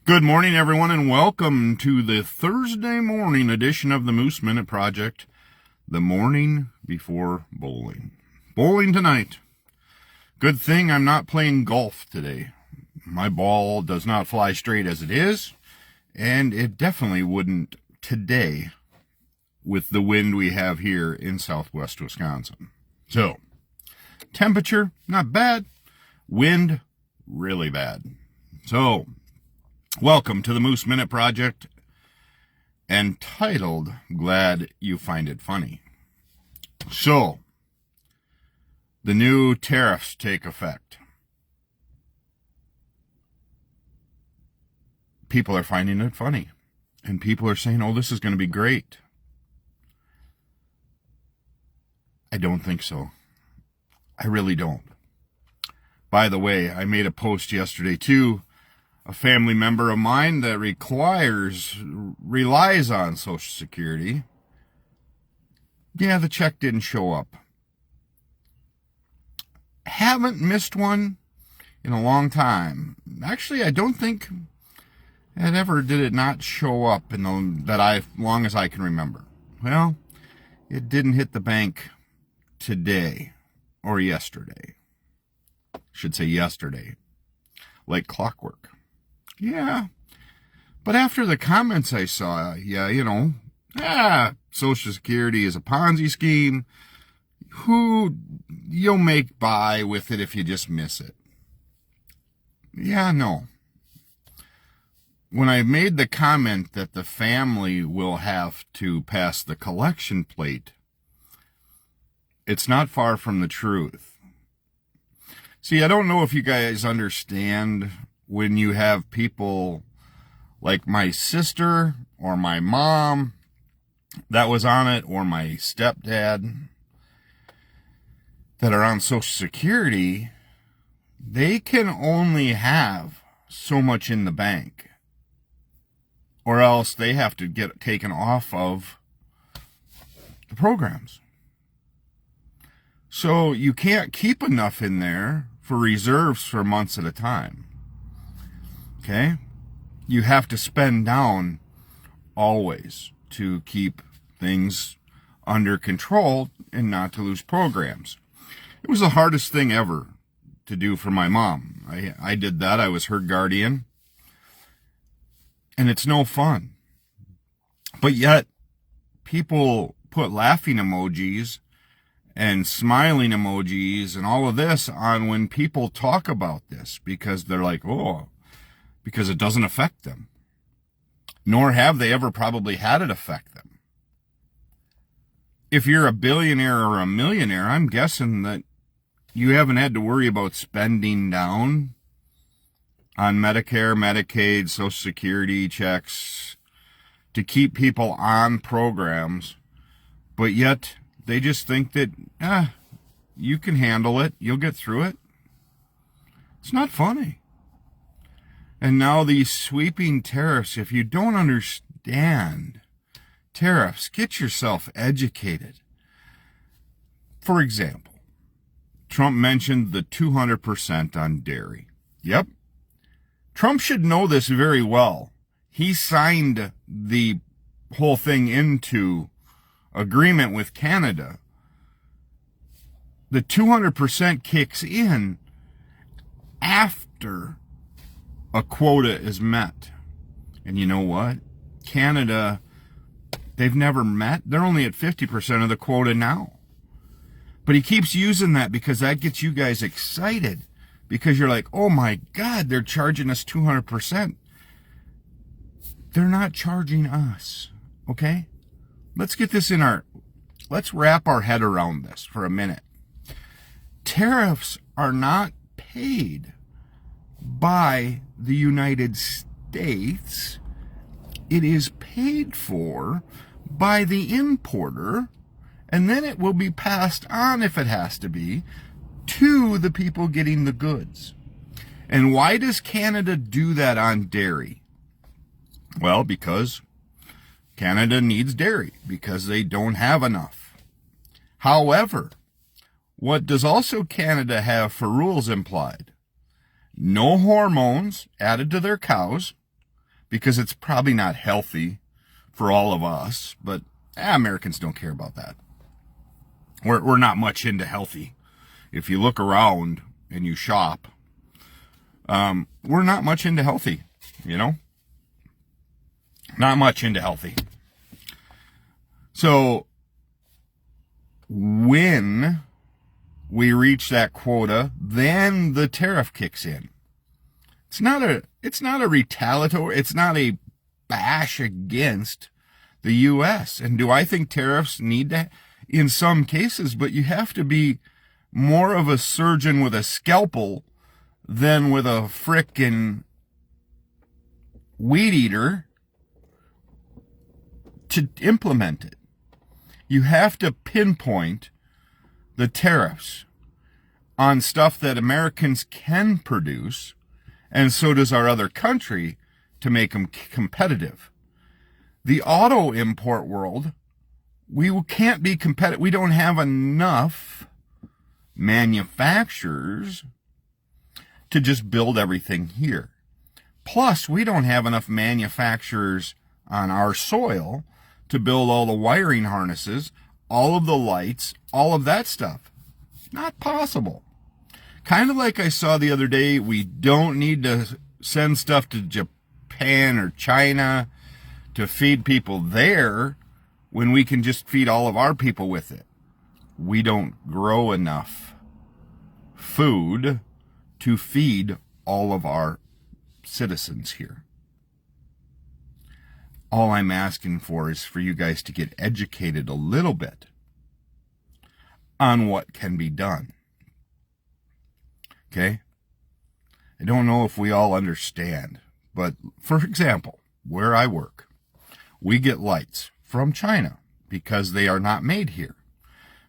Good morning, everyone, and welcome to the Thursday morning edition of the Moose Minute Project, the morning before bowling. Bowling tonight. Good thing I'm not playing golf today. My ball does not fly straight as it is, and it definitely wouldn't today with the wind we have here in southwest Wisconsin. So, temperature, not bad. Wind, really bad. So, welcome to the Moose Minute Project, entitled, Glad You Find It Funny. So, the new tariffs take effect. People are finding it funny, and people are saying, oh, this is going to be great. I don't think so. I really don't. By the way, I made a post yesterday, too. A family member of mine that relies on Social Security. Yeah, the check didn't show up. Haven't missed one in a long time. Actually, I don't think did it not show up long as I can remember. Well, it didn't hit the bank today or yesterday. Should say yesterday. Like clockwork. Yeah, but after the comments I saw, Social Security is a Ponzi scheme. You'll make by with it if you just miss it. Yeah, no. When I made the comment that the family will have to pass the collection plate, it's not far from the truth. See, I don't know if you guys understand when you have people like my sister or my mom that was on it, or my stepdad that are on Social Security, they can only have so much in the bank, or else they have to get taken off of the programs. So you can't keep enough in there for reserves for months at a time. Okay? You have to spend down always to keep things under control and not to lose programs. It was the hardest thing ever to do for my mom. I did that. I was her guardian. And it's no fun. But yet, people put laughing emojis and smiling emojis and all of this on when people talk about this, because they're like, because it doesn't affect them. Nor have they ever probably had it affect them. If you're a billionaire or a millionaire, I'm guessing that you haven't had to worry about spending down on Medicare, Medicaid, Social Security checks to keep people on programs, but yet they just think that, you can handle it, you'll get through it. It's not funny. And now these sweeping tariffs, if you don't understand tariffs, get yourself educated. For example, Trump mentioned the 200% on dairy. Yep. Trump should know this very well. He signed the whole thing into agreement with Canada. The 200% kicks in after a quota is met. And you know what? Canada, they've never met. They're only at 50% of the quota now. But he keeps using that because that gets you guys excited. Because you're like, oh my God, they're charging us 200%. They're not charging us. Okay? Let's get this let's wrap our head around this for a minute. Tariffs are not paid by the United States. It is paid for by the importer, and then it will be passed on, if it has to be, to the people getting the goods. And why does Canada do that on dairy? Well, because Canada needs dairy, because they don't have enough. However, what does also Canada have for rules implied? No hormones added to their cows, because it's probably not healthy for all of us, but Americans don't care about that. We're not much into healthy. If you look around and you shop, we're not much into healthy, you know? Not much into healthy. So when we reach that quota, then the tariff kicks in. It's not a retaliatory, it's not a bash against the U.S. And do I think tariffs need to, in some cases, but you have to be more of a surgeon with a scalpel than with a frickin' weed eater to implement it. You have to pinpoint the tariffs on stuff that Americans can produce, and so does our other country, to make them competitive. The auto import world, we can't be competitive. We don't have enough manufacturers to just build everything here. Plus, we don't have enough manufacturers on our soil to build all the wiring harnesses, all of the lights, all of that stuff. Not possible. Kind of like I saw the other day, we don't need to send stuff to Japan or China to feed people there when we can just feed all of our people with it. We don't grow enough food to feed all of our citizens here. All I'm asking for is for you guys to get educated a little bit on what can be done. Okay? I don't know if we all understand, but for example, where I work, we get lights from China because they are not made here.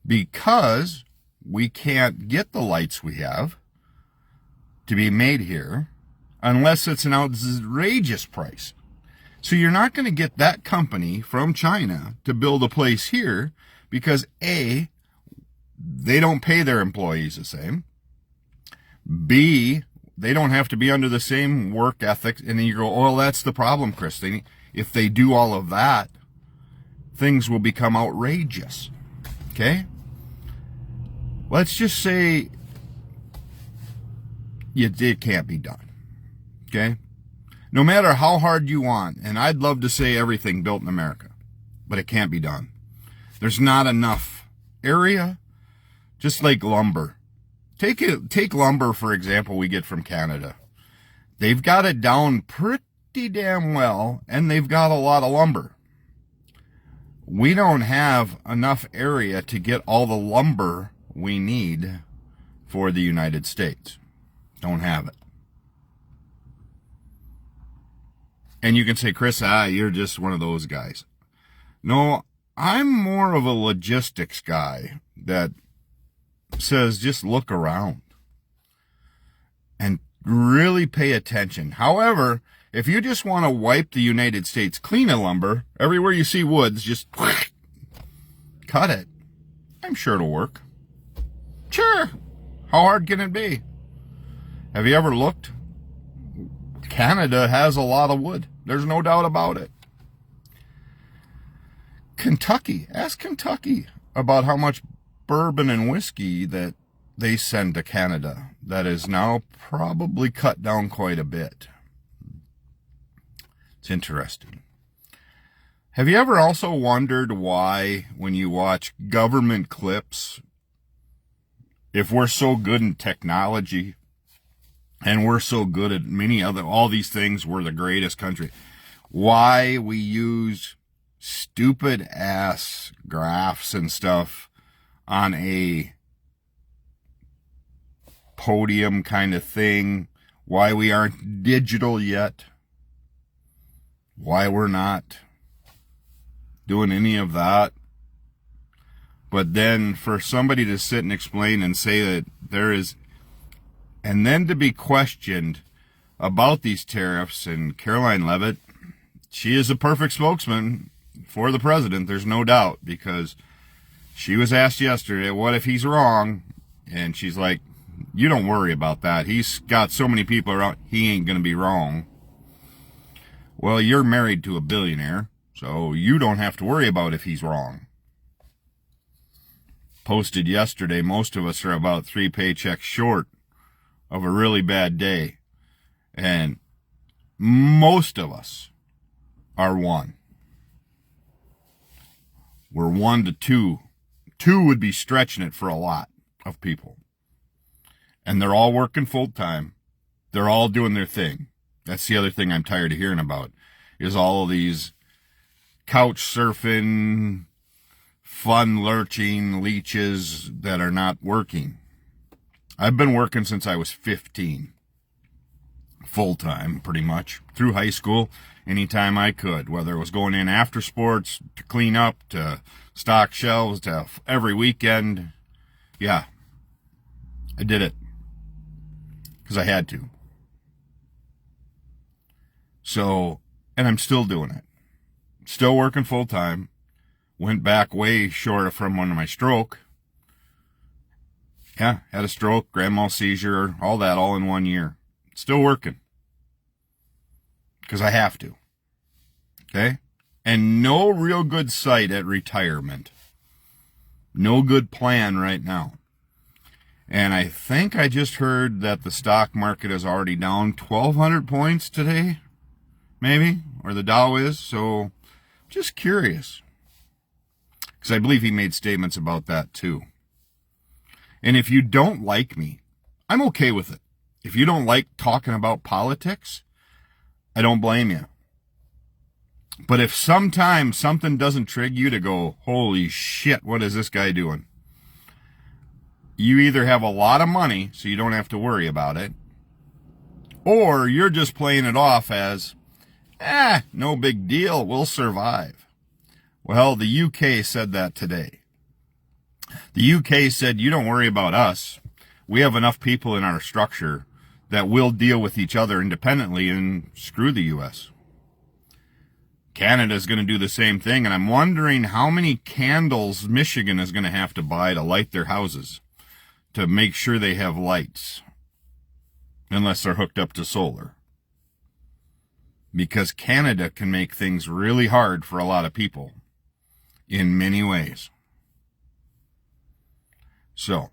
Because we can't get the lights we have to be made here unless it's an outrageous price. So you're not going to get that company from China to build a place here because A, they don't pay their employees the same. B, they don't have to be under the same work ethics. And then you go, oh, well, that's the problem, Christine. If they do all of that, things will become outrageous. Okay? Let's just say it can't be done. Okay? No matter how hard you want, and I'd love to say everything built in America, but it can't be done. There's not enough area, just like lumber. Take lumber, for example, we get from Canada. They've got it down pretty damn well, and they've got a lot of lumber. We don't have enough area to get all the lumber we need for the United States. Don't have it. And you can say, Chris, you're just one of those guys. No, I'm more of a logistics guy that says just look around and really pay attention. However, if you just want to wipe the United States clean of lumber, everywhere you see woods, just cut it. I'm sure it'll work. Sure. How hard can it be? Have you ever looked? Canada has a lot of wood. There's no doubt about it. Kentucky. Ask Kentucky about how much bourbon and whiskey that they send to Canada. That is now probably cut down quite a bit. It's interesting. Have you ever also wondered why, when you watch government clips, if we're so good in technology and we're so good at all these things, we're the greatest country, why we use stupid ass graphs and stuff on a podium kind of thing, why we aren't digital yet, why we're not doing any of that. But then for somebody to sit and explain and say that there is, and then to be questioned about these tariffs, and Caroline Leavitt, she is a perfect spokesman for the president, there's no doubt, because she was asked yesterday, what if he's wrong? And she's like, you don't worry about that. He's got so many people around, he ain't going to be wrong. Well, you're married to a billionaire, so you don't have to worry about if he's wrong. Posted yesterday, most of us are about 3 paychecks short of a really bad day. And most of us are 1. We're 1 to 2. 2 would be stretching it for a lot of people. And they're all working full time. They're all doing their thing. That's the other thing I'm tired of hearing about, is all of these couch surfing, fun lurching leeches that are not working. I've been working since I was 15. Full time, pretty much. Through high school, anytime I could. Whether it was going in after sports, to clean up, to stock shelves, to every weekend. Yeah. I did it. Because I had to. So, and I'm still doing it. Still working full time. Went back way short from when my stroke. Yeah, had a stroke, grand mal seizure, all that, all in 1 year. Still working. Because I have to. Okay? And no real good sight at retirement. No good plan right now. And I think I just heard that the stock market is already down 1,200 points today. Maybe. Or the Dow is. So, just curious. Because I believe he made statements about that too. And if you don't like me, I'm okay with it. If you don't like talking about politics, I don't blame you. But if sometimes something doesn't trigger you to go, holy shit, what is this guy doing? You either have a lot of money, so you don't have to worry about it, or you're just playing it off as, no big deal, we'll survive. Well, the UK said that today. The UK said, you don't worry about us. We have enough people in our structure that will deal with each other independently, and screw the US. Canada's going to do the same thing, and I'm wondering how many candles Michigan is going to have to buy to light their houses to make sure they have lights, unless they're hooked up to solar. Because Canada can make things really hard for a lot of people in many ways. So,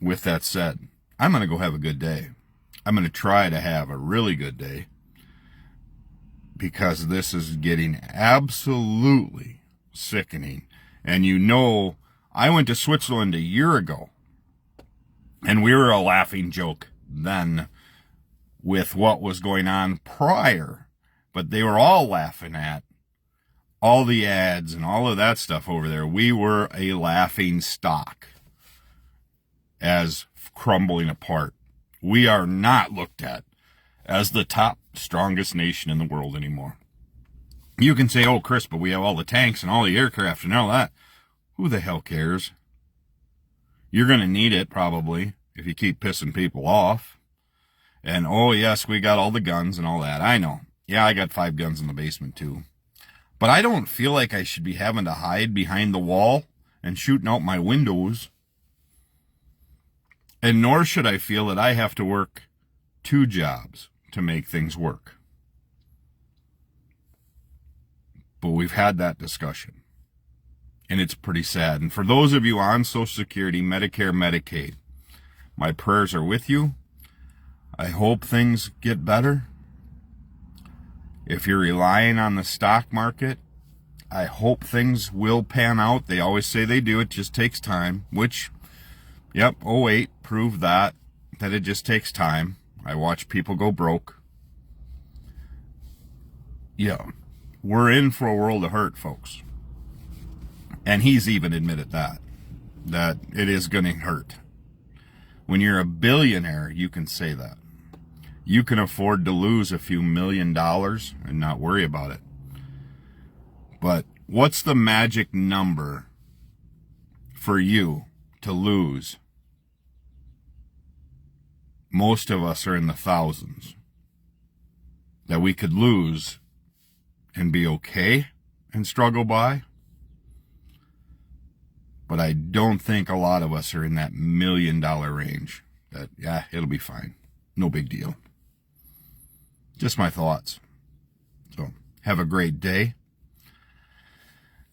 with that said, I'm going to go have a good day. I'm going to try to have a really good day, because this is getting absolutely sickening. And you know, I went to Switzerland a year ago, and we were a laughing joke then with what was going on prior. But they were all laughing at all the ads and all of that stuff over there. We were a laughing stock as crumbling apart. We are not looked at as the top strongest nation in the world anymore. You can say, oh, Chris, but we have all the tanks and all the aircraft and all that. Who the hell cares? You're going to need it probably if you keep pissing people off. And, oh, yes, we got all the guns and all that. I know. Yeah, I got 5 guns in the basement too. But I don't feel like I should be having to hide behind the wall and shooting out my windows. And nor should I feel that I have to work 2 jobs to make things work. But we've had that discussion. And it's pretty sad. And for those of you on Social Security, Medicare, Medicaid, my prayers are with you. I hope things get better. If you're relying on the stock market, I hope things will pan out. They always say they do. It just takes time, which, yep, 08 proved that it just takes time. I watch people go broke. Yeah, we're in for a world of hurt, folks. And he's even admitted that it is going to hurt. When you're a billionaire, you can say that. You can afford to lose a few $1 million and not worry about it. But what's the magic number for you to lose? Most of us are in the thousands that we could lose and be okay and struggle by. But I don't think a lot of us are in that $1 million range. That, yeah, it'll be fine. No big deal. Just my thoughts. Have a great day.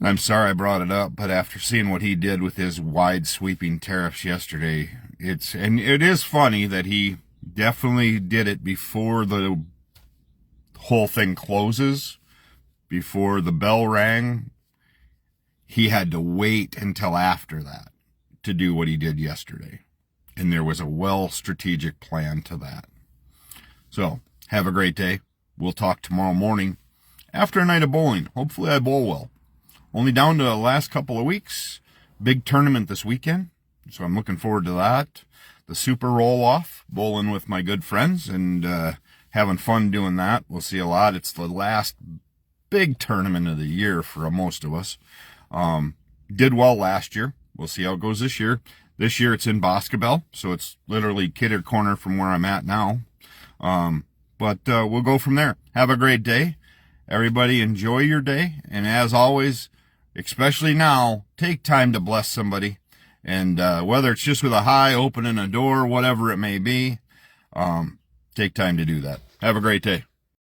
I'm sorry I brought it up, but after seeing what he did with his wide sweeping tariffs yesterday, it is funny that he definitely did it before the whole thing closes, before the bell rang. He had to wait until after that to do what he did yesterday. And there was a strategic plan to that. So, have a great day. We'll talk tomorrow morning after a night of bowling. Hopefully I bowl well. Only down to the last couple of weeks. Big tournament this weekend, so I'm looking forward to that. The super roll-off, bowling with my good friends, and having fun doing that. We'll see a lot. It's the last big tournament of the year for most of us. Did well last year. We'll see how it goes this year. This year it's in Boscobel, so it's literally kitty corner from where I'm at now. But we'll go from there. Have a great day. Everybody enjoy your day. And as always, especially now, take time to bless somebody. And whether it's just with a hi, opening a door, whatever it may be, take time to do that. Have a great day.